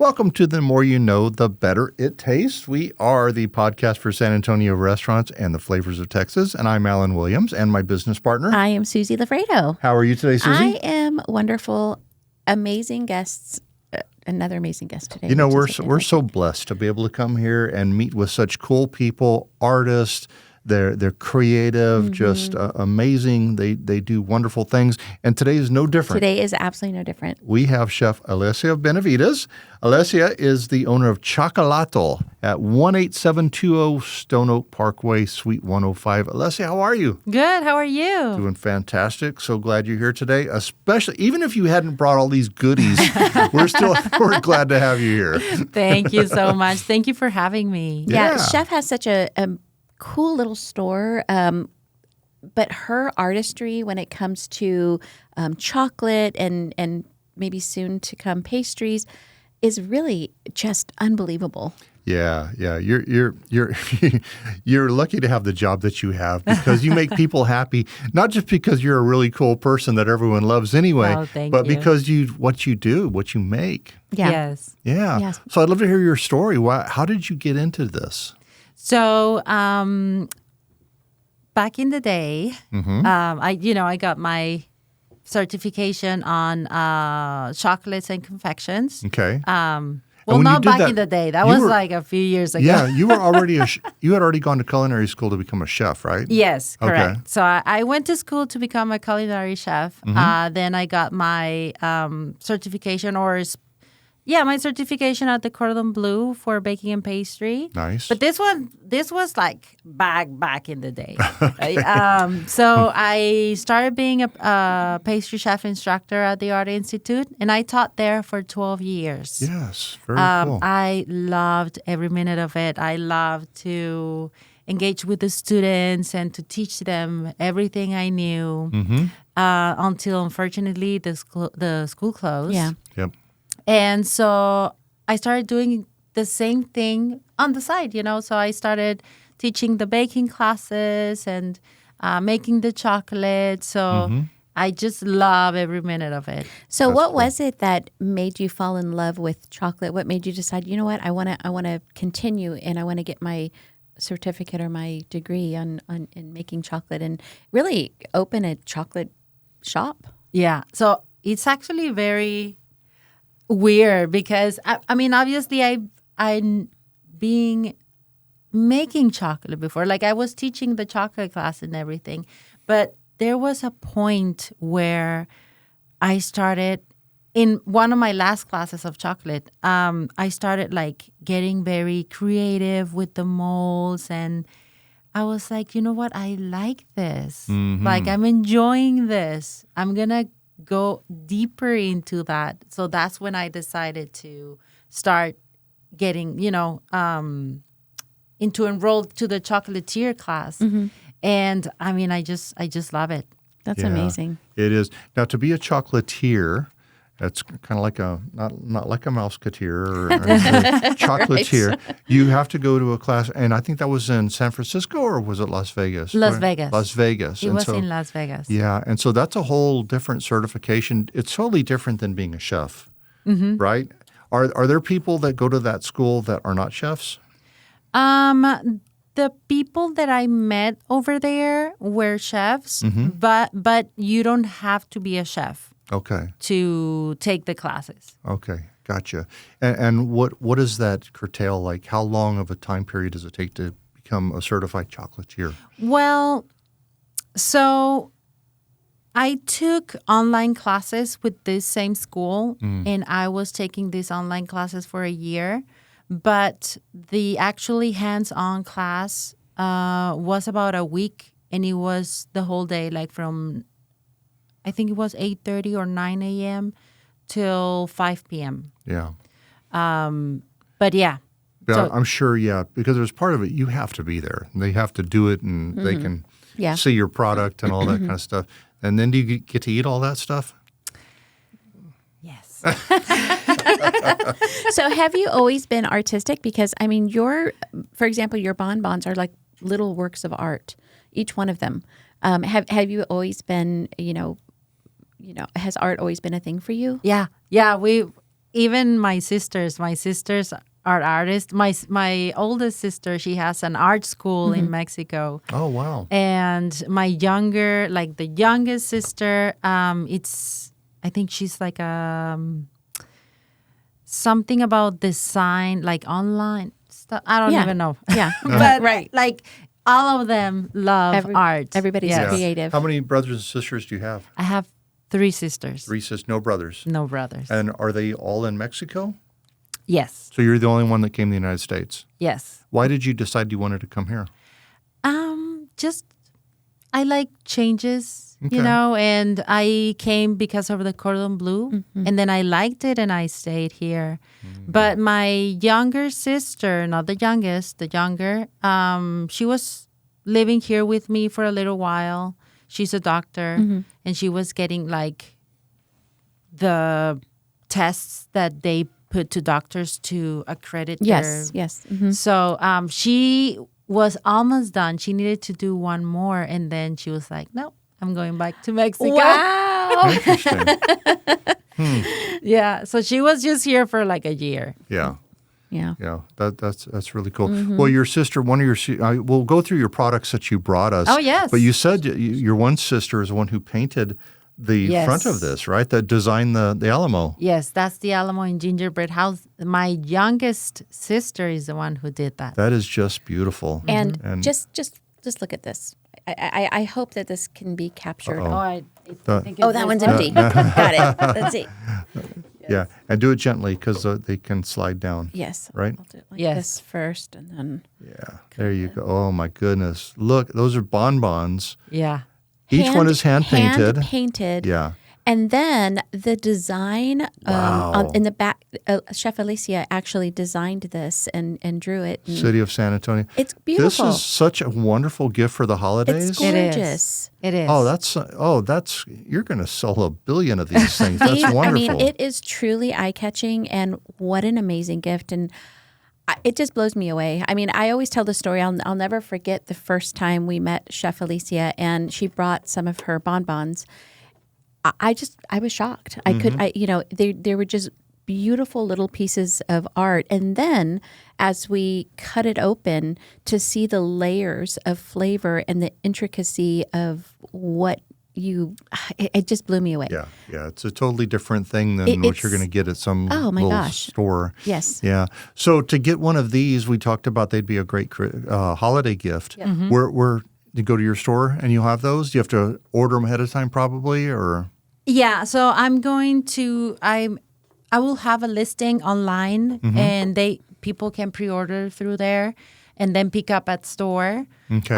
Welcome to The More You Know, The Better It Tastes. We are the podcast for San Antonio restaurants and the flavors of Texas. And I'm Alan Williams and my business partner. I am Susie Laredo. How are you today, Susie? I am wonderful. Amazing guests. Another amazing guest today. You know, we're so blessed to be able to come here and meet with such cool people, artists. They're creative, just amazing. They do wonderful things. And today is no different. Today is absolutely no different. We have Chef Alessia Benavides. Alessia is the owner of CHOCOLATL at 18720 Stone Oak Parkway, Suite 105. Alessia, how are you? Good. How are you? Doing fantastic. So glad you're here today. Especially, even if you hadn't brought all these goodies, we're glad to have you here. Thank you so much. Thank you for having me. Yeah, Chef has such a cool little store, but her artistry when it comes to chocolate and maybe soon to come pastries is really just unbelievable. Yeah. You're lucky to have the job that you have because you make people happy, not just because you're a really cool person that everyone loves anyway, but because what you do, what you make. Yeah. Yes. Yeah. Yes. So I'd love to hear your story. How did you get into this? So back in the day, I got my certification on chocolates and confections. Okay. Well, not back in the day. That was like a few years ago. Yeah, you were already you had already gone to culinary school to become a chef, right? Yes, correct. Okay. So I went to school to become a culinary chef. Then I got my certification my certification at the Cordon Bleu for baking and pastry. Nice. But this was like back in the day. So I started being a pastry chef instructor at the Art Institute, and I taught there for 12 years. Yes, very cool. I loved every minute of it. I loved to engage with the students and to teach them everything I knew until, unfortunately, the school closed. Yeah. Yep. And so I started doing the same thing on the side, So I started teaching the baking classes and making the chocolate. So I just love every minute of it. So what was it that made you fall in love with chocolate? What made you decide, you know what, I want to continue and I want to get my certificate or my degree in making chocolate and really open a chocolate shop? Yeah. So it's actually very weird because I mean obviously I'm making chocolate before, like I was teaching the chocolate class and everything, but there was a point where I started in one of my last classes of chocolate. I started like getting very creative with the molds, and I was like, you know what, I like this. Like I'm enjoying this. I'm gonna go deeper into that. So that's when I decided to start getting, enrolled to the Chocolatier class. And I mean, I just love it. That's amazing. It is. Now, to be a chocolatier, that's kind of like not like a mouseketeer or a chocolatier. Right. You have to go to a class, and I think that was in San Francisco, or was it Las Vegas? Las Vegas. Las Vegas. It was in Las Vegas. Yeah, and so that's a whole different certification. It's totally different than being a chef, right? Are there people that go to that school that are not chefs? The people that I met over there were chefs, but you don't have to be a chef. Okay. To take the classes. Okay, gotcha. And what does that curtail? Like, how long of a time period does it take to become a certified chocolatier? Well, so I took online classes with this same school, and I was taking these online classes for a year. But the actually hands-on class was about a week, and it was the whole day, like from I think it was 8:30 or 9 a.m. till 5 p.m. Yeah. But yeah. Yeah, so, I'm sure, because there's part of it, you have to be there. They have to do it, and they can see your product and all that kind of stuff. And then do you get to eat all that stuff? Yes. So have you always been artistic? Because, I mean, for example, your bonbons are like little works of art, each one of them. Have you always been, has art always been a thing for you? Yeah. even my sisters are artists. My oldest sister, she has an art school in Mexico. Oh, wow. And my the youngest sister, I think she's like something about design, like online stuff. I don't even know. Yeah. But like all of them love art. Everybody's creative. How many brothers and sisters do you have? I have 3 sisters. 3 sisters, no brothers. No brothers. And are they all in Mexico? Yes. So you're the only one that came to the United States? Yes. Why did you decide you wanted to come here? Just I like changes, Okay. and I came because of the Cordon Bleu, and then I liked it and I stayed here. But my younger sister, not the youngest, the younger, she was living here with me for a little while. She's a doctor, and she was getting like the tests that they put to doctors to accredit their... Yes. So she was almost done. She needed to do one more, and then she was like, "No, I'm going back to Mexico." Wow. Interesting. Yeah. So she was just here for like a year. Yeah. Yeah. That's really cool. Well, your sister, we'll go through your products that you brought us. Oh, yes. But you said your one sister is the one who painted the front of this, right? That designed the Alamo. Yes, that's the Alamo in Gingerbread House. My youngest sister is the one who did that. That is just beautiful. And just look at this. I hope that this can be captured. I think That one's empty. Got it. Let's see. Yeah, and do it gently because they can slide down. Yes. Right? I'll do it like this first, and then. Yeah, there you go. Oh, my goodness. Look, those are bonbons. Yeah. Each one is hand-painted. Hand-painted. Yeah. And then the design in the back, Chef Alessia actually designed this and drew it. And City of San Antonio. it's beautiful. This is such a wonderful gift for the holidays. It's gorgeous. It is. That's you're going to sell 1 billion of these things. That's wonderful. I mean, it is truly eye-catching, and what an amazing gift. And it just blows me away. I mean, I always tell the story. I'll never forget the first time we met Chef Alessia, and she brought some of her bonbons. I was shocked. They were just beautiful little pieces of art. And then as we cut it open to see the layers of flavor and the intricacy of it just blew me away. Yeah. It's a totally different thing than what you're going to get at some store. Yes. Yeah. So to get one of these, we talked about they'd be a great holiday gift. Yeah. Where you go to your store and you'll have those? Do you have to order them ahead of time probably, or? Yeah. So I'm going to I will have a listing online, and people can pre-order through there and then pick up at store. Okay.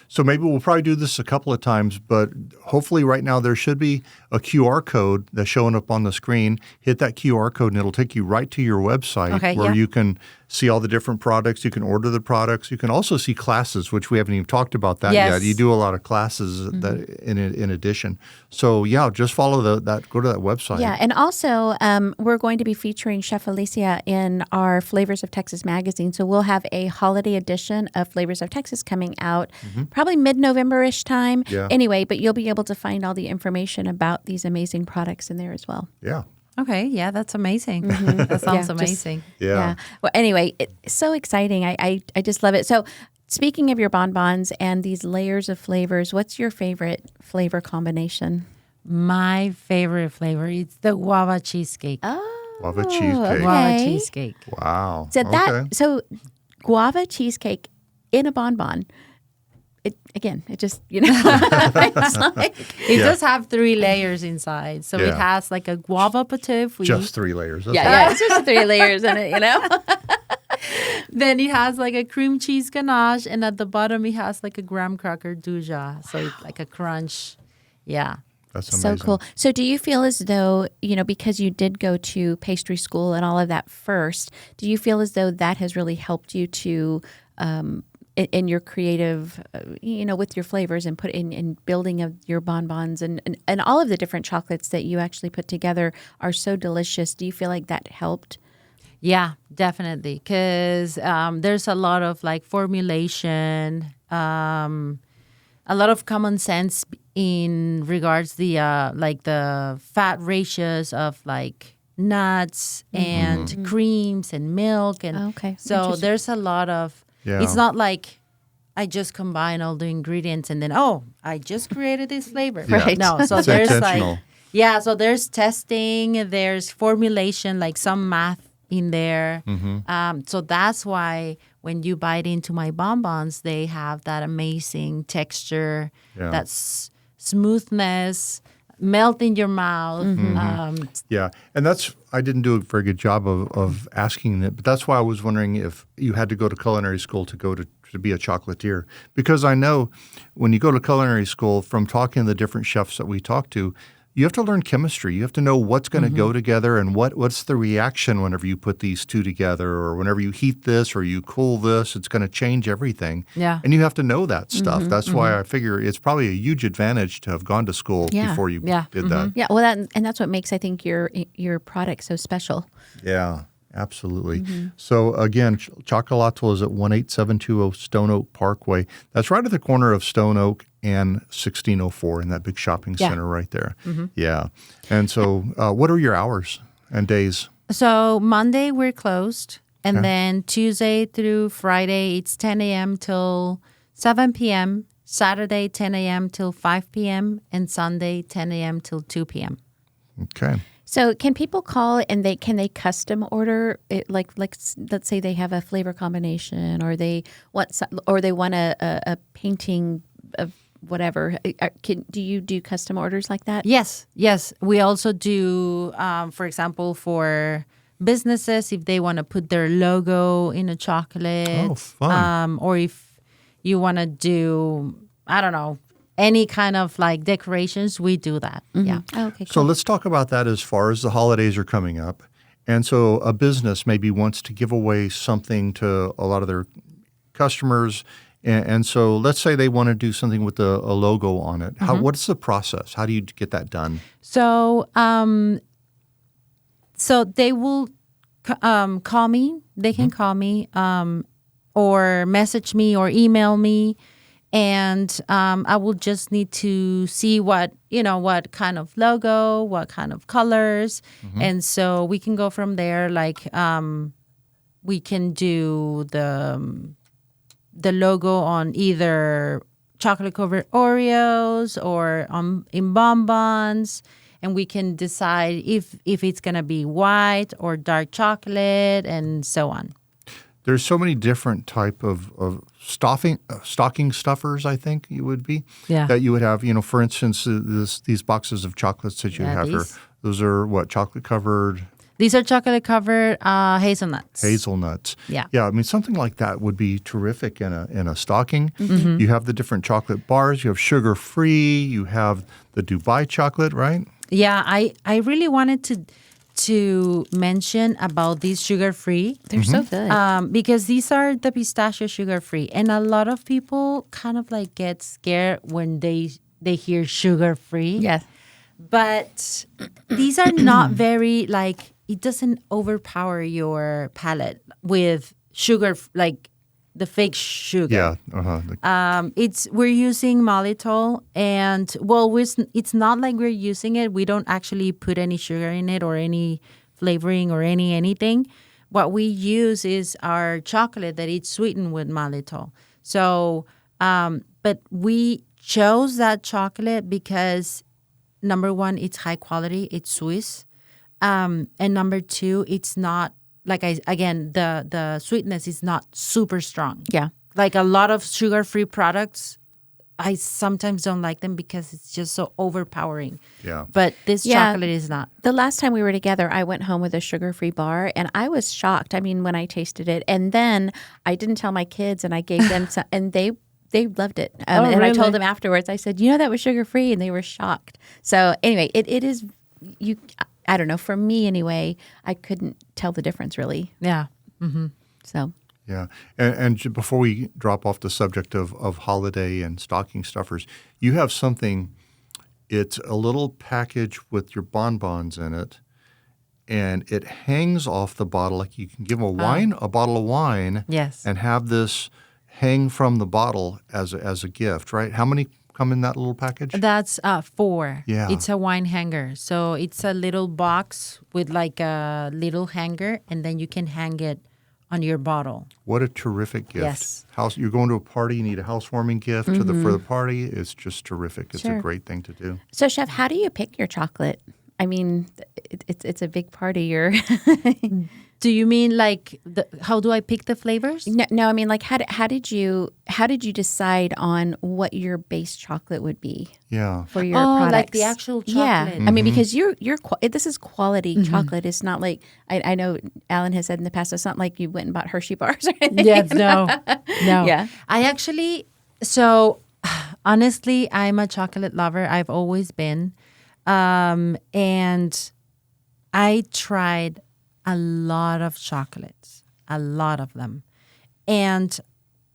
So maybe we'll probably do this a couple of times, but hopefully right now there should be a QR code that's showing up on the screen. Hit that QR code and it'll take you right to your website where you can see all the different products. You can order the products. You can also see classes, which we haven't even talked about that yet. You do a lot of classes that in addition. So just follow that. Go to that website. Yeah, and also we're going to be featuring Chef Alessia in our Flavors of Texas magazine. So we'll have a holiday edition of Flavors of Texas coming out probably mid-November-ish time. Yeah. Anyway, but you'll be able to find all the information about these amazing products in there as well. Yeah. Okay. Yeah, that's amazing. That sounds amazing. Yeah. Well, anyway, it's so exciting. I just love it. So speaking of your bonbons and these layers of flavors, what's your favorite flavor combination? My favorite flavor is the guava cheesecake. Oh, Guava cheesecake. okay. Guava cheesecake. Wow. So guava cheesecake in a bonbon. It just, it's like... It does have 3 layers inside. So it has like a guava pâte. Just 3 layers. It's just 3 layers in it, Then it has like a cream cheese ganache, and at the bottom it has like a graham cracker douja. So it's like a crunch. Yeah. That's amazing. So cool. So do you feel as though, because you did go to pastry school and all of that first, do you feel as though that has really helped you to... in your creative, with your flavors and put in building of your bonbons and all of the different chocolates that you actually put together are so delicious. Do you feel like that helped? Yeah, definitely. Because there's a lot of like formulation, a lot of common sense in regards the fat ratios of like nuts and creams and milk. And so there's a lot of, it's not like I just combine all the ingredients and then, I just created this flavor. Yeah. Right? No, so it's there's intentional. so there's testing, there's formulation, like some math in there. So that's why when you bite into my bonbons, they have that amazing texture, that smoothness, melt in your mouth. And I didn't do a very good job of asking it, but that's why I was wondering if you had to go to culinary school to be a chocolatier. Because I know when you go to culinary school, from talking to the different chefs that we talk to, you have to learn chemistry. You have to know what's going to go together and what's the reaction whenever you put these two together, or whenever you heat this or you cool this, it's going to change everything. Yeah. And you have to know that stuff. That's why I figure it's probably a huge advantage to have gone to school before you did that. Yeah, well, and that's what makes, I think, your product so special. Yeah. Absolutely. So again, CHOCOLATL is at 18720 Stone Oak Parkway. That's right at the corner of Stone Oak and 1604 in that big shopping center right there. Yeah. And so what are your hours and days? So Monday we're closed. And then Tuesday through Friday, it's 10 a.m. till 7 p.m. Saturday, 10 a.m. till 5 p.m. And Sunday, 10 a.m. till 2 p.m. Okay. So can people call and can they custom order it, like let's say they have a flavor combination, or they want a painting of whatever. Do you do custom orders like that? Yes. We also do, for example, for businesses, if they want to put their logo in a chocolate. Oh, fun. Or if you want to do, I don't know, any kind of like decorations, we do that. Yeah. Oh, okay, cool. So let's talk about that as far as the holidays are coming up. And so a business maybe wants to give away something to a lot of their customers. And so let's say they want to do something with a logo on it. What's the process? How do you get that done? So they will call me. They can call me or message me or email me. And I will just need to see what kind of logo, what kind of colors. And so we can go from there. Like we can do the logo on either chocolate covered Oreos or in Bonbons. And we can decide if it's going to be white or dark chocolate and so on. There's so many different type of stocking stuffers, I think you would be, that you would have. For instance, these boxes of chocolates that you have here. Those are what, chocolate covered? These are chocolate covered hazelnuts. Hazelnuts. Yeah. Yeah. I mean, something like that would be terrific in a stocking. You have the different chocolate bars. You have sugar free. You have the Dubai chocolate, right? Yeah. I really wanted to mention about these sugar-free. They're so good. Because these are the pistachio sugar-free. And a lot of people kind of like get scared when they hear sugar-free. Yes. But these are not very, like, it doesn't overpower your palate with sugar, like the fake sugar. Yeah. We're using maltitol, and it's not like we're using it. We don't actually put any sugar in it or any flavoring or anything. What we use is our chocolate that it's sweetened with maltitol. So, but we chose that chocolate because number one, it's high quality, it's Swiss, and number two, it's not. Like the sweetness is not super strong. Yeah. Like a lot of sugar-free products, I sometimes don't like them because it's just so overpowering. Yeah. But this chocolate is not. The last time we were together, I went home with a sugar-free bar, and I was shocked. I mean, when I tasted it, and then I didn't tell my kids, and I gave them some, and they loved it. And really? I told them afterwards. I said, that was sugar-free, and they were shocked. So anyway, it is you. I don't know. For me, anyway, I couldn't tell the difference really. Yeah. Mm-hmm. So. Yeah. And before we drop off the subject of holiday and stocking stuffers, you have something. It's a little package with your bonbons in it, and it hangs off the bottle. Like you can give a bottle of wine, yes, and have this hang from the bottle as a gift, right? How many come in that little package? That's 4. Yeah. It's a wine hanger. So it's a little box with like a little hanger, and then you can hang it on your bottle. What a terrific gift. Yes. You're going to a party, you need a housewarming gift for the party. It's just terrific. It's a great thing to do. So, Chef, how do you pick your chocolate? I mean, it's a big part of your... Do you mean like how do I pick the flavors? No. I mean, like how did you decide on what your base chocolate would be? Yeah. For your products? Like the actual chocolate. Yeah. I mean, because this is quality chocolate. It's not like I know Alan has said in the past. It's not like you went and bought Hershey bars or anything. Yes. No. Yeah. I actually. So honestly, I'm a chocolate lover. I've always been, and I tried a lot of chocolates, a lot of them. And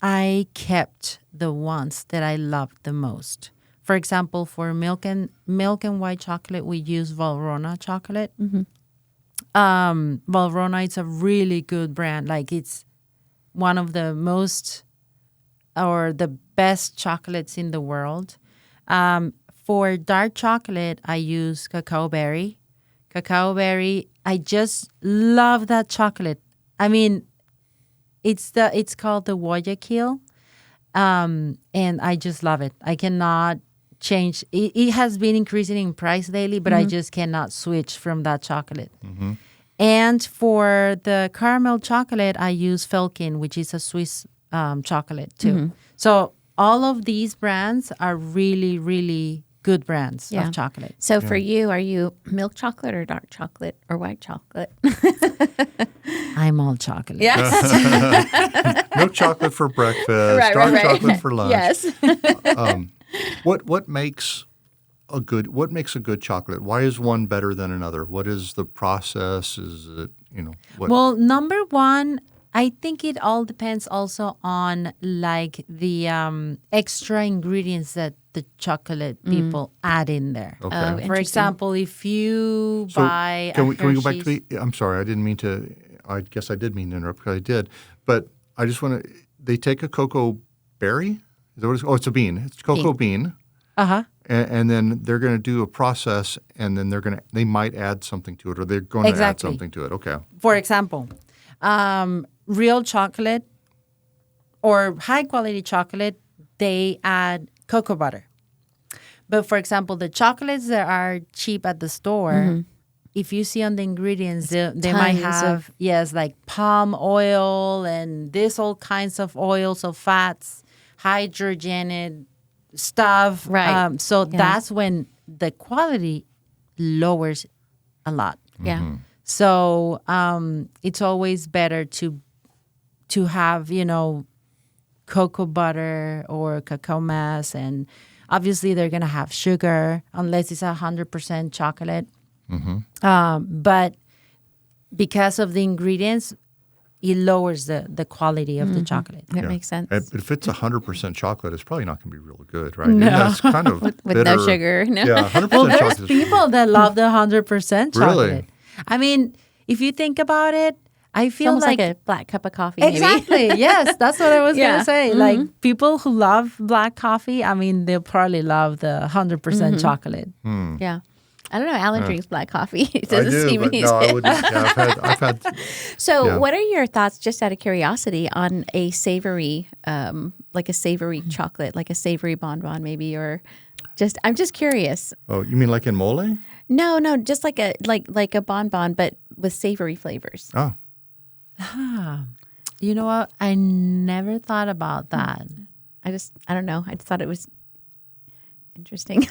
I kept the ones that I loved the most. For example, for milk and white chocolate, we use Valrhona chocolate. Valrhona is a really good brand. Like it's one of the most or the best chocolates in the world. For dark chocolate, I use cacao berry. Cacao berry, I just love that chocolate. I mean, it's called the Guayaquil, and I just love it. I cannot change. It has been increasing in price lately, but I just cannot switch from that chocolate. And for the caramel chocolate, I use Felkin, which is a Swiss chocolate too. So all of these brands are really, really good brands of chocolate. So for you, are you milk chocolate or dark chocolate or white chocolate? I'm all chocolate. Yes. Milk chocolate for breakfast, dark chocolate for lunch. Yes. What makes a good chocolate? Why is one better than another? What is the process? Is it, what? Well, number one, I think it all depends also on like the extra ingredients that the chocolate people add in there. Okay. For example, if you buy can we go back to I'm sorry, I didn't mean to. I guess I did mean to interrupt because I did. But I just want to. They take a cocoa berry. Is that what it's? Oh, it's a bean. It's cocoa bean. And then they're going to do a process, and then they might add something to it, or they're going to add something to it. Okay. For example, real chocolate or high quality chocolate, they add cocoa butter. But for example, the chocolates that are cheap at the store, if you see on the ingredients, they might have like palm oil and all kinds of oils of fats, hydrogenated stuff. Right. So that's when the quality lowers a lot. Yeah. So it's always better to have, cocoa butter or cacao mass. And obviously they're going to have sugar unless it's 100% chocolate. But because of the ingredients, it lowers the quality of the chocolate. That makes sense. If it's 100% chocolate, it's probably not going to be real good, right? No. That's kind of with bitter. no sugar. No. Yeah, 100% Well, there's chocolate. people that love the 100% chocolate. Really? I mean, if you think about it, I feel Almost like a black cup of coffee. Exactly. Maybe. Yes, that's what I was going Yeah. to say. Like people who love black coffee, I mean, they'll probably love the 100% chocolate. Yeah. I don't know. Alan drinks black coffee. It I doesn't do, seem but he's no, I wouldn't. Yeah, I've had. So, what are your thoughts, just out of curiosity, on a savory, like a savory chocolate, like a savory bonbon, maybe, or just? I'm just curious. Oh, you mean like in mole? No, just like a bonbon, but with savory flavors. Oh, You know what? I never thought about that. I don't know. I just thought it was interesting.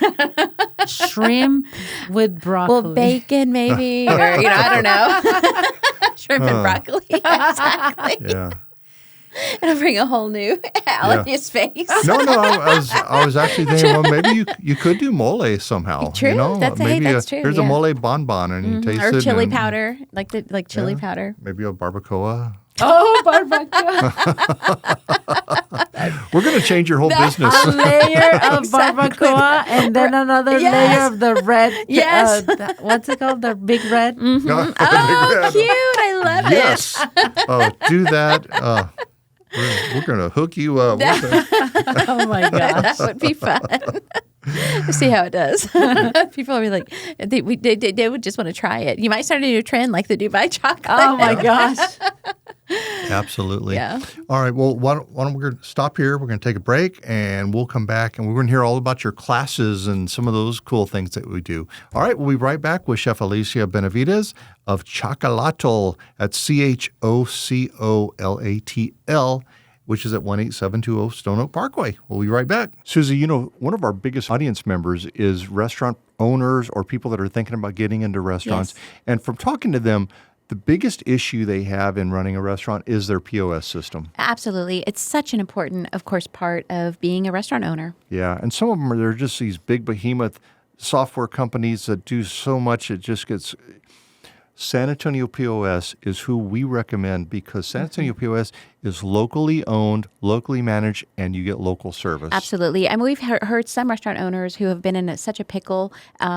Shrimp with broccoli. Well, bacon maybe, or I don't know. Shrimp and broccoli. Exactly. yeah. It'll bring a whole new Al in his face. No, I was actually thinking, well, maybe you could do mole somehow. True. That's true. Here's a mole bonbon, and you taste it. Or chili powder, like chili powder. Maybe a barbacoa. Oh, barbacoa. We're going to change your whole business. A layer of barbacoa and then another layer of the red. Yes. What's it called? The big red? Oh, cute. I love it. Yes. Oh, do that. We're going to hook you up. Oh, my gosh. That would be fun. See how it does. People will be like, they would just want to try it. You might start a new trend like the Dubai chocolate. Oh, my gosh. Absolutely. Yeah. All right. Well, why don't we stop here? We're going to take a break, and we'll come back, and we're going to hear all about your classes and some of those cool things that we do. All right. We'll be right back with Chef Alessia Benavides of CHOCOLATL at CHOCOLATL, which is at 18720 Stone Oak Parkway. We'll be right back. Susie, one of our biggest audience members is restaurant owners or people that are thinking about getting into restaurants. Yes. And from talking to them, the biggest issue they have in running a restaurant is their POS system. Absolutely. It's such an important, of course, part of being a restaurant owner. Yeah, and some of them they're just these big behemoth software companies that do so much it just gets... San Antonio POS is who we recommend because San Antonio POS is locally owned, locally managed, and you get local service. Absolutely. I mean, we've heard some restaurant owners who have been in such a pickle.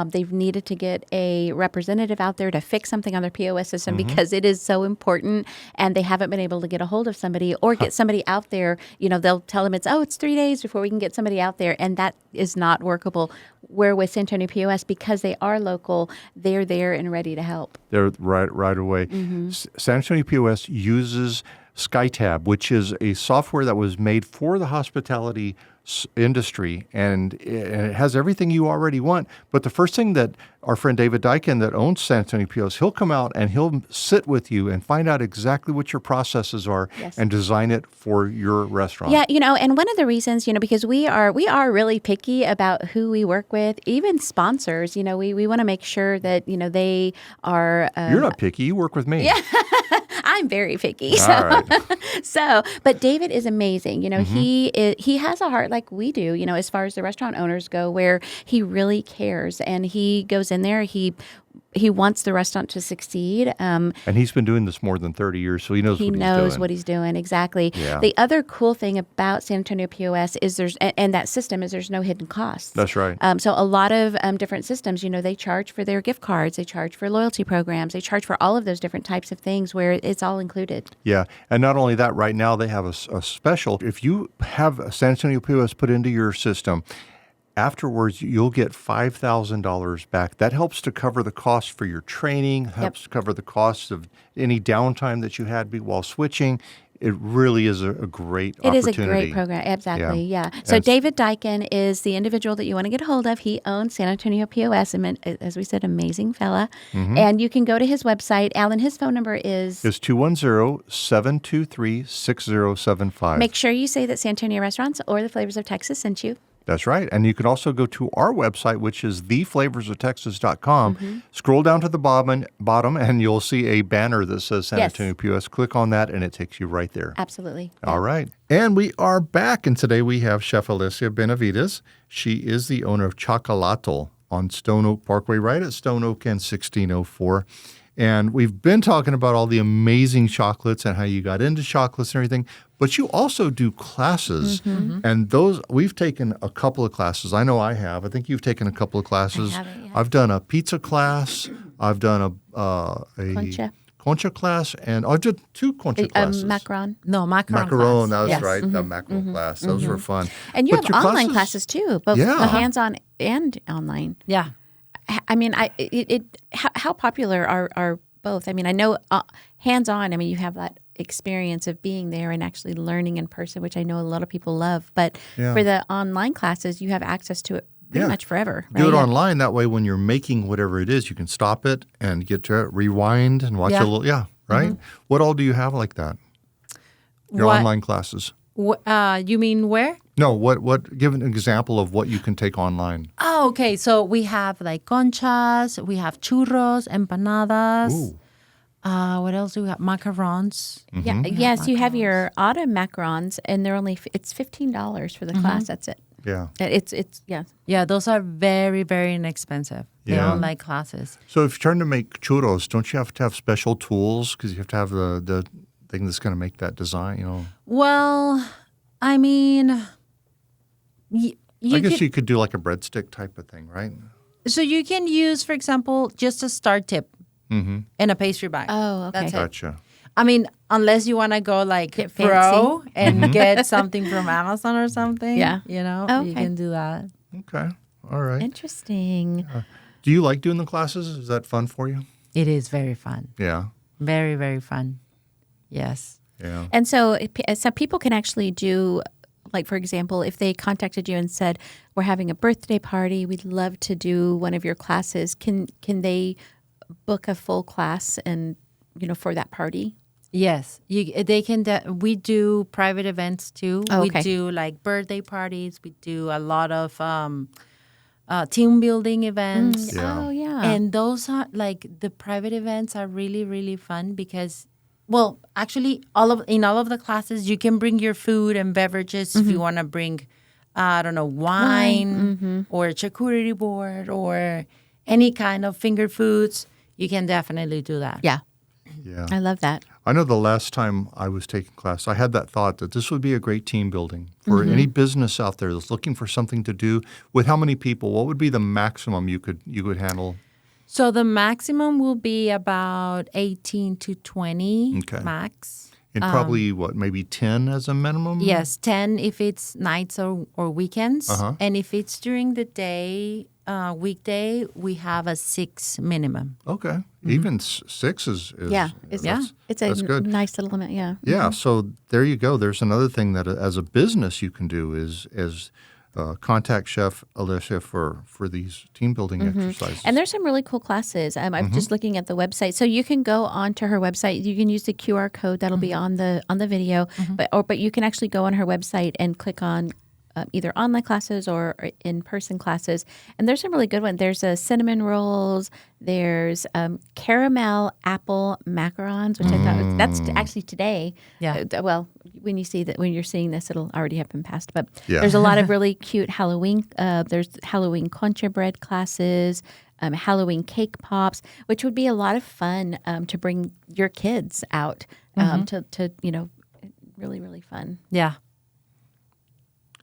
They've needed to get a representative out there to fix something on their POS system because it is so important, and they haven't been able to get a hold of somebody or get somebody out there. They'll tell them it's 3 days before we can get somebody out there, and that is not workable. Where with San Antonio POS, because they are local, they're there and ready to help. They're right away. San Antonio POS uses SkyTab, which is a software that was made for the hospitality industry, and it has everything you already want. But the first thing that our friend David Dykin that owns San Antonio POS, he'll come out and he'll sit with you and find out exactly what your processes are and design it for your restaurant. Yeah, and one of the reasons, because we are really picky about who we work with, even sponsors, we want to make sure that, they are... You're not picky. You work with me. Yeah. I'm very picky. All right. But David is amazing. He has a heart like we do, as far as the restaurant owners go, where he really cares and he goes in there. He wants the restaurant to succeed. And he's been doing this more than 30 years, so he knows what he's doing. He knows what he's doing, exactly. Yeah. The other cool thing about San Antonio POS is there's no hidden costs. That's right. So a lot of different systems, they charge for their gift cards, they charge for loyalty programs, they charge for all of those different types of things where it's all included. Yeah, and not only that, right now they have a special. If you have a San Antonio POS put into your system, afterwards, you'll get $5,000 back. That helps to cover the cost for your training, helps to cover the cost of any downtime that you had while switching. It really is a great opportunity. It is a great program. Exactly, yeah. So David Dykin is the individual that you want to get a hold of. He owns San Antonio POS, and as we said, amazing fella. And you can go to his website. Alan, his phone number is 210-723-6075. Make sure you say that San Antonio Restaurants or the Flavors of Texas sent you. That's right. And you can also go to our website, which is theflavorsoftexas.com. Scroll down to the bottom, and you'll see a banner that says San Antonio POS. Click on that, and it takes you right there. Absolutely. All right. And we are back, and today we have Chef Alessia Benavides. She is the owner of CHOCOLATL on Stone Oak Parkway, right at Stone Oak and 1604. And we've been talking about all the amazing chocolates and how you got into chocolates and everything, but you also do classes. And those, we've taken a couple of classes. I know I have. I think you've taken a couple of classes. I haven't yet. I've done a pizza class. I've done a concha class, and I did 2 concha classes. Macaron. No, macaron Macaron, class. that's right, the macaron class. Those were fun. And you But have your online classes too, both hands-on and online. Yeah. I mean, how popular are both? I mean, I know hands-on, I mean, you have that experience of being there and actually learning in person, which I know a lot of people love. But for the online classes, you have access to it pretty much forever. Right? Do it online. That way, when you're making whatever it is, you can stop it and get to it, rewind and watch a little. Yeah, right? What all do you have like that? Your online classes. You mean where? No, what? Give an example of what you can take online. Oh, okay. So we have like conchas, we have churros, empanadas. Ooh. What else do we have? Macarons. Yeah. Yes, you have your auto macarons, and it's $15 for the class. That's it. Yeah. It's Yeah, those are very, very inexpensive. The online classes. So if you're trying to make churros, don't you have to have special tools because you have to have the thing that's going to make that design? Well, I mean, I guess you could do like a breadstick type of thing, right? So you can use, for example, just a star tip in a pastry bag. Oh, okay. That's it. Gotcha. I mean, unless you want to go like get pro and get something from Amazon or something. Yeah. You know, you can do that. Okay. All right. Interesting. Do you like doing the classes? Is that fun for you? It is very fun. Yeah. Very, very fun. Yes. Yeah. And so people can actually do, like, for example, if they contacted you and said, we're having a birthday party, we'd love to do one of your classes. Can they book a full class and, for that party? Yes, they can. We do private events too. Oh, okay. We do like birthday parties. We do a lot of team building events. Yeah. Oh, yeah. And those are like the private events are really, really fun because, well, actually, in all of the classes, you can bring your food and beverages if you want to bring, I don't know, wine or a charcuterie board or any kind of finger foods. You can definitely do that. Yeah. Yeah. I love that. I know the last time I was taking class, I had that thought that this would be a great team building for any business out there that's looking for something to do. With how many people? What would be the maximum you could handle? So the maximum will be about 18 to 20 max. And probably, maybe 10 as a minimum? Yes, 10 if it's nights or weekends. And if it's during the day, weekday, we have a 6 minimum. Okay. Even 6 is It's a good. nice little limit, yeah. Yeah, so there you go. There's another thing that as a business you can do is contact Chef Alessia for these team building exercises. And there's some really cool classes. I'm just looking at the website. So you can go onto her website. You can use the QR code that'll be on the video, but you can actually go on her website and click on either online classes or in-person classes. And there's some really good ones. There's cinnamon rolls. There's caramel apple macarons, which I thought that's actually today. Yeah. Well, when you're seeing this, it'll already have been passed. But there's a lot of really cute Halloween. There's Halloween concha bread classes, Halloween cake pops, which would be a lot of fun to bring your kids out to really, really fun. Yeah.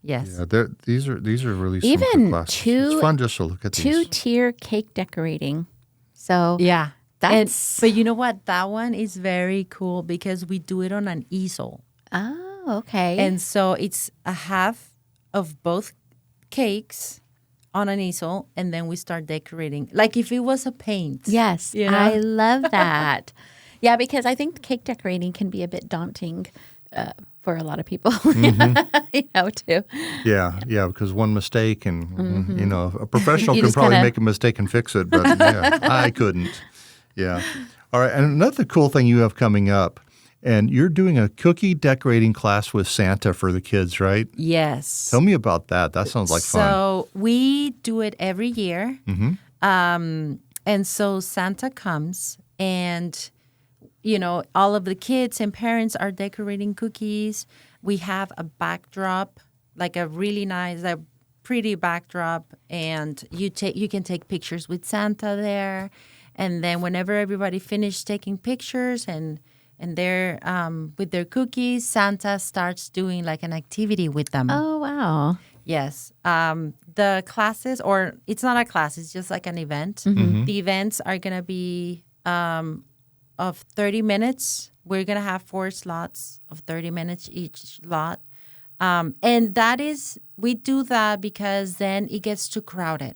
Yes. Yeah, these are really some Even good classes. It's fun just to look at these. 2-tier cake decorating. So yeah, but you know what? That one is very cool because we do it on an easel. Oh, okay. And so it's a half of both cakes on an easel, and then we start decorating like if it was a paint. Yes, I love that. Yeah, because I think cake decorating can be a bit daunting for a lot of people, too. Yeah, because one mistake and, a professional can probably make a mistake and fix it, but I couldn't. Yeah. All right, and another cool thing you have coming up, and you're doing a cookie decorating class with Santa for the kids, right? Yes. Tell me about that. That sounds like fun. So we do it every year. And so Santa comes and all of the kids and parents are decorating cookies. We have a backdrop, like a really nice, pretty backdrop, and you can take pictures with Santa there. And then whenever everybody finishes taking pictures and they're with their cookies, Santa starts doing like an activity with them. Oh, wow. Yes. The classes, or it's not a class, it's just like an event. The events are going to be of 30 minutes. We're going to have 4 slots of 30 minutes each slot. And we do that because then it gets too crowded.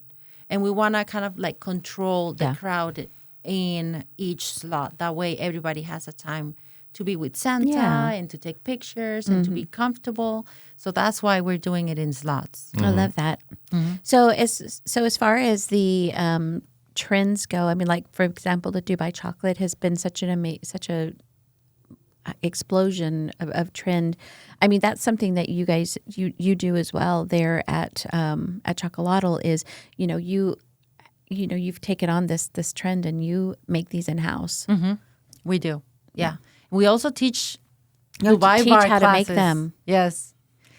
And we want to kind of like control the crowd in each slot. That way everybody has a time to be with Santa and to take pictures and to be comfortable. So that's why we're doing it in slots. I love that. So as far as the trends go, I mean, like, for example, the Dubai chocolate has been such a explosion of trend. I mean, that's something that you guys you do as well there at CHOCOLATL is you've taken on this trend and you make these in house. We do, yeah. We also teach Dubai bar how to make them. Yes,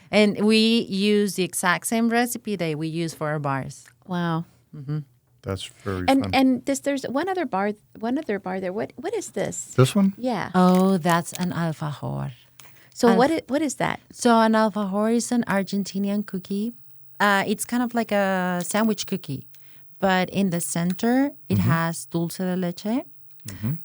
and we use the exact same recipe that we use for our bars. Wow. That's very fun. And there's one other bar there. What is this? This one? Yeah. Oh, that's an alfajor. So what is that? So an alfajor is an Argentinian cookie. It's kind of like a sandwich cookie, but in the center it has dulce de leche,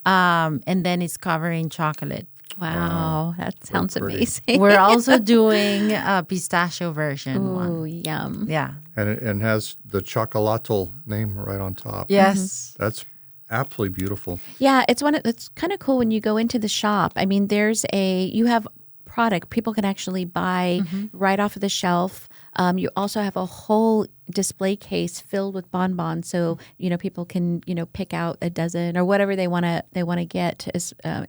and then it's covered in chocolate. Wow, that sounds amazing. We're also doing a pistachio version. Ooh, yum. Yeah. And has the CHOCOLATL name right on top. Yes. That's absolutely beautiful. Yeah, it's kind of cool when you go into the shop. I mean, you have product people can actually buy right off of the shelf. You also have a whole display case filled with bonbons, so people can pick out a dozen or whatever they want to get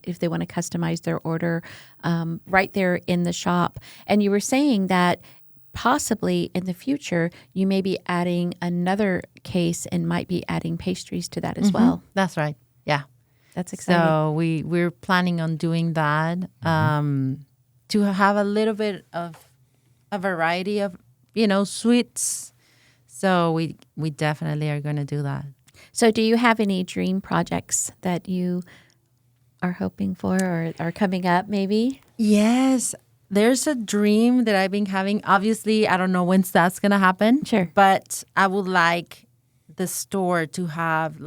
if they want to customize their order right there in the shop. And you were saying that possibly in the future you may be adding another case and might be adding pastries to that as well. That's right. Yeah, that's exciting. So we're planning on doing that to have a little bit of a variety of sweets. So we definitely are going to do that. So do you have any dream projects that you are hoping for or are coming up maybe? Yes. There's a dream that I've been having. Obviously, I don't know when that's going to happen. Sure. But I would like the store to have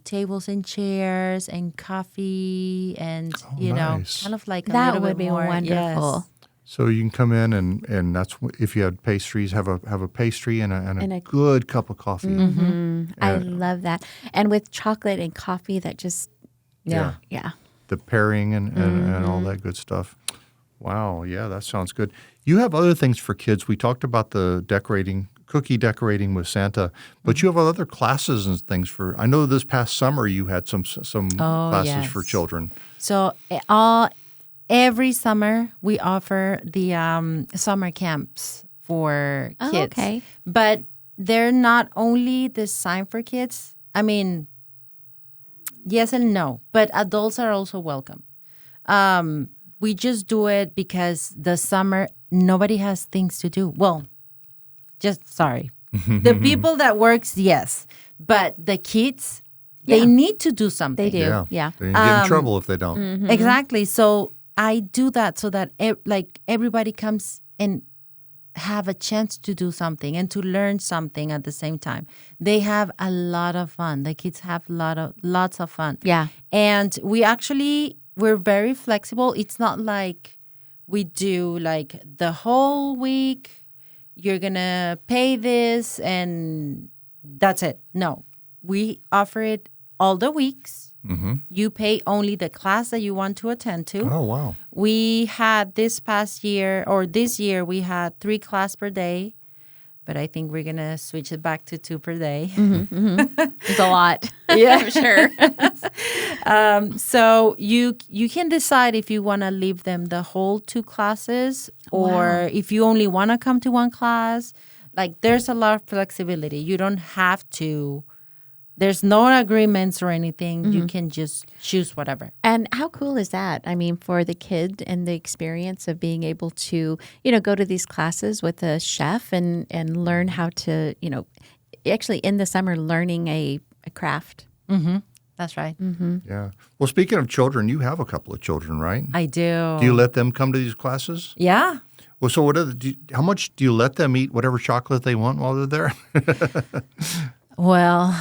tables and chairs and coffee and, nice. kind of like that a little would bit be more. wonderful. Yes. So you can come in and that's if you had pastries, have a pastry and a good cup of coffee. Mm-hmm. I love that. And with chocolate and coffee, that just yeah. The pairing and all that good stuff. Wow, yeah, that sounds good. You have other things for kids. We talked about the cookie decorating with Santa, but you have other classes and things for. I know this past summer you had some classes for children. So every summer, we offer the summer camps for kids. Oh, okay. But they're not only designed for kids. I mean, yes and no. But adults are also welcome. We just do it because the summer, nobody has things to do. Well, sorry. The people that works, yes. But the kids, they need to do something. They do, yeah. They get in trouble if they don't. Mm-hmm. Exactly. So I do that so that everybody comes and have a chance to do something and to learn something at the same time. They have a lot of fun. The kids have lots of fun. Yeah. And we're very flexible. It's not like we do the whole week, you're going to pay this and that's it. No, we offer it all the weeks. Mm-hmm. You pay only the class that you want to attend to. Oh, wow. We had this year, we had 3 classes per day, but I think we're going to switch it back to 2 per day. Mm-hmm, mm-hmm. It's a lot. Yeah, for sure. So you can decide if you want to leave them the whole 2 classes or if you only want to come to 1 class. There's a lot of flexibility. You don't have to. There's no agreements or anything. Mm-hmm. You can just choose whatever. And how cool is that? I mean, for the kid and the experience of being able to, go to these classes with a chef and learn how to, actually in the summer learning a craft. Mm-hmm. That's right. Mm-hmm. Yeah. Well, speaking of children, you have a couple of children, right? I do. Do you let them come to these classes? Yeah. Well, so how much do you let them eat whatever chocolate they want while they're there? Well,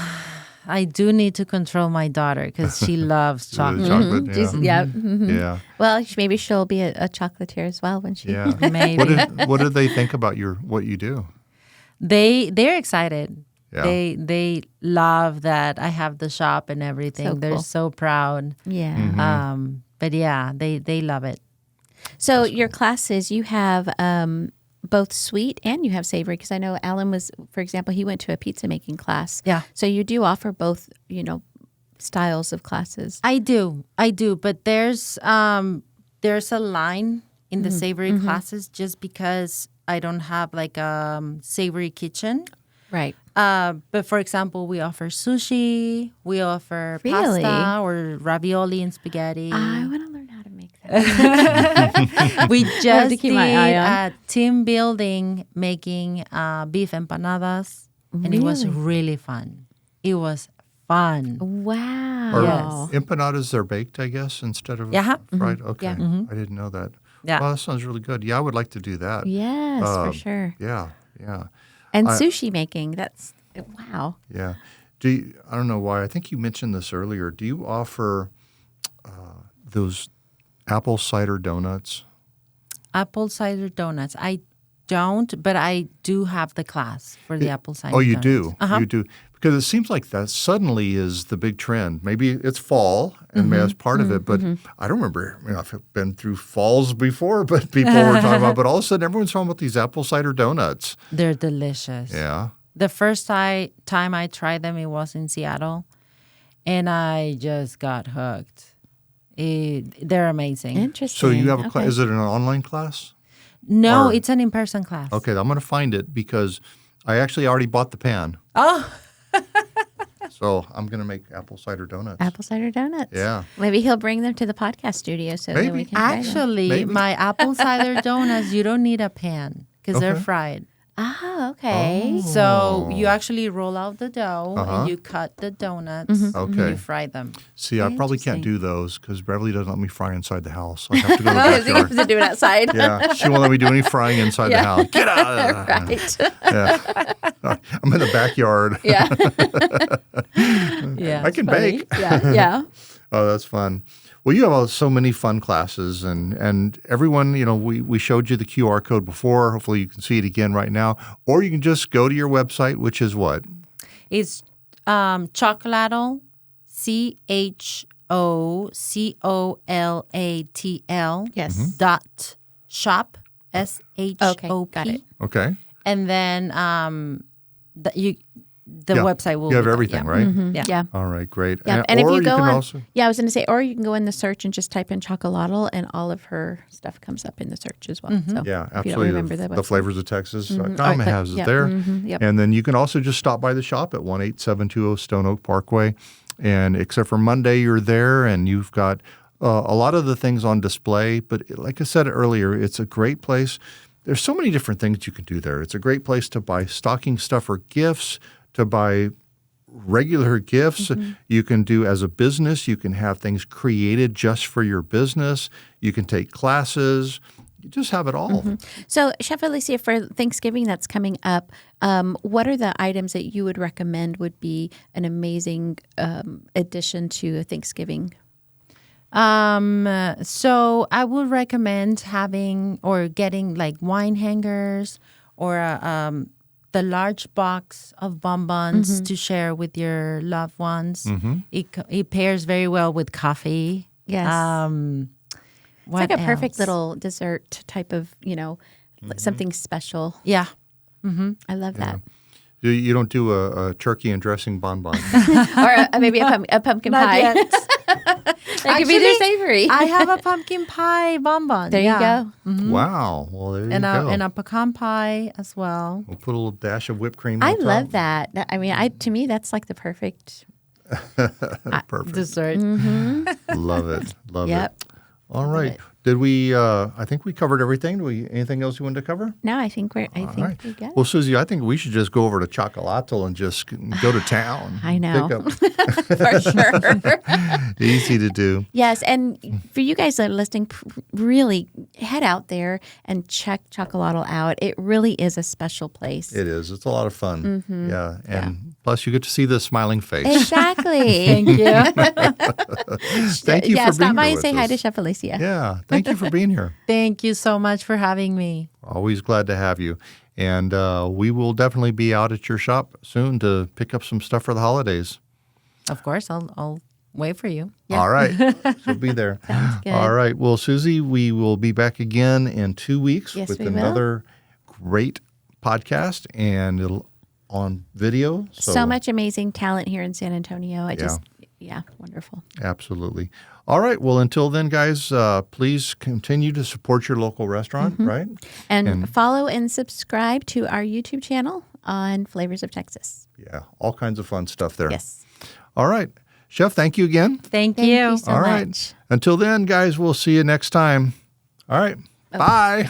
I do need to control my daughter because she loves chocolate. Mm-hmm. Yeah. Mm-hmm. Yeah. Well, maybe she'll be a chocolatier as well when she. Yeah. Maybe. What did they think about what you do? They're excited. Yeah. They love that I have the shop and everything. So They're cool. so proud. Yeah. Mm-hmm. But yeah, they love it. So your classes, you have both sweet and you have savory, because I know Alan was, for example, he went to a pizza making class. Yeah. So you do offer both, styles of classes. I do. But there's a line in the savory classes just because I don't have a savory kitchen. Right. But for example, we offer sushi, we offer pasta or ravioli and spaghetti. I want to learn how to make that. We just to keep did my eye on. a team building making beef empanadas, and it was really fun. It was fun. Wow. Or Yes. empanadas are baked, I guess, instead of fried? Okay. Yeah. I didn't know that. Yeah. Well, that sounds really good. Yeah, I would like to do that. Yes, for sure. Yeah. And sushi making, that's, wow. Yeah. I don't know why. I think you mentioned this earlier. Do you offer those apple cider donuts? Apple cider donuts. I don't, but I do have the class for the apple cider donuts. do? Uh-huh. You do? Because it seems like that suddenly is the big trend. Maybe it's fall, and maybe that's part of it, but I don't remember. I've been through falls before, but people were talking about, but all of a sudden everyone's talking about these apple cider donuts. They're delicious. Yeah. The first time I tried them, it was in Seattle, and I just got hooked. They're amazing. Interesting. So you have a class. Is it an online class? No, it's an in-person class. Okay, I'm going to find it because I actually already bought the pan. Oh. So I'm going to make apple cider donuts. Apple cider donuts. Yeah. Maybe he'll bring them to the podcast studio so that we can try them. Actually, my apple cider donuts, you don't need a pan because they're fried. Ah, okay. So you actually roll out the dough and you cut the donuts and you fry them. See, I probably can't do those because Beverly doesn't let me fry inside the house. I have to go to the backyard. You have to do it outside. Yeah, she won't let me do any frying inside the house. Get out! Right. Yeah. I'm in the backyard. Yeah. Yeah, I can bake. Yeah. Oh, that's fun. Well, you have so many fun classes, and everyone, we showed you the QR code before. Hopefully you can see it again right now. Or you can just go to your website, which is what? It's CHOCOLATL, CHOCOLATL. Yes. Dot shop, SHOP. Okay, got it. Okay. And then the website will. You have everything, right? Mm-hmm. Yeah. All right, great. Yeah. And if you go on, also... I was going to say, or you can go in the search and just type in CHOCOLATL, and all of her stuff comes up in the search as well. So yeah, absolutely. If you don't remember the Flavors of Texas.com has it yep. there. Yep. And then you can also just stop by the shop at 18720 Stone Oak Parkway. And except for Monday, you're there, and you've got a lot of the things on display. But like I said earlier, it's a great place. There's so many different things you can do there. It's a great place to buy stocking stuffer gifts, to buy regular gifts. You can do as a business. You can have things created just for your business. You can take classes. You just have it all. So, Chef Alessia, for Thanksgiving that's coming up, what are the items that you would recommend would be an amazing addition to a Thanksgiving? So I would recommend having or getting like wine hangers or the large box of bonbons to share with your loved ones. It pairs very well with coffee. Yes. It's like a perfect little dessert type of, something special. Yeah. I love that. You don't do a turkey and dressing bonbon. Or maybe a pumpkin pie. That could be their savory. I have a pumpkin pie bonbon. There you go. Wow. Well, there you go. And a pecan pie as well. We'll put a little dash of whipped cream on I top. love that. I mean, to me, that's like the perfect Perfect. Dessert. Love it. Love Yep. it. All right. Did we, I think we covered everything. Anything else you wanted to cover? No, I think we're All good. right. Well, Susie, I think we should just go over to CHOCOLATL and just go to town. I know. Pick up. For sure. Easy to do. Yes, and for you guys that are listening, really head out there and check CHOCOLATL out. It really is a special place. It is. It's a lot of fun. Yeah. And plus you get to see the smiling face. Exactly. Thank you. Thank you for being stop by here and say with hi us. to Chef Alessia. Yeah. Thank you for being here. Thank you so much for having me. Always glad to have you. And we will definitely be out at your shop soon to pick up some stuff for the holidays. Of course, I'll wait for you. Yeah. All right. So be there. Sounds good. All right. Well, Susie, we will be back again in 2 weeks Yes, with we will. another great podcast, and it'll on video. So much amazing talent here in San Antonio. Wonderful. Absolutely. All right. Well, until then, guys, please continue to support your local restaurant, right? And follow and subscribe to our YouTube channel on Flavors of Texas. Yeah. All kinds of fun stuff there. Yes. All right. Chef, thank you again. Thank Thank you so All much. right. Until then, guys, we'll see you next time. All right. Bye.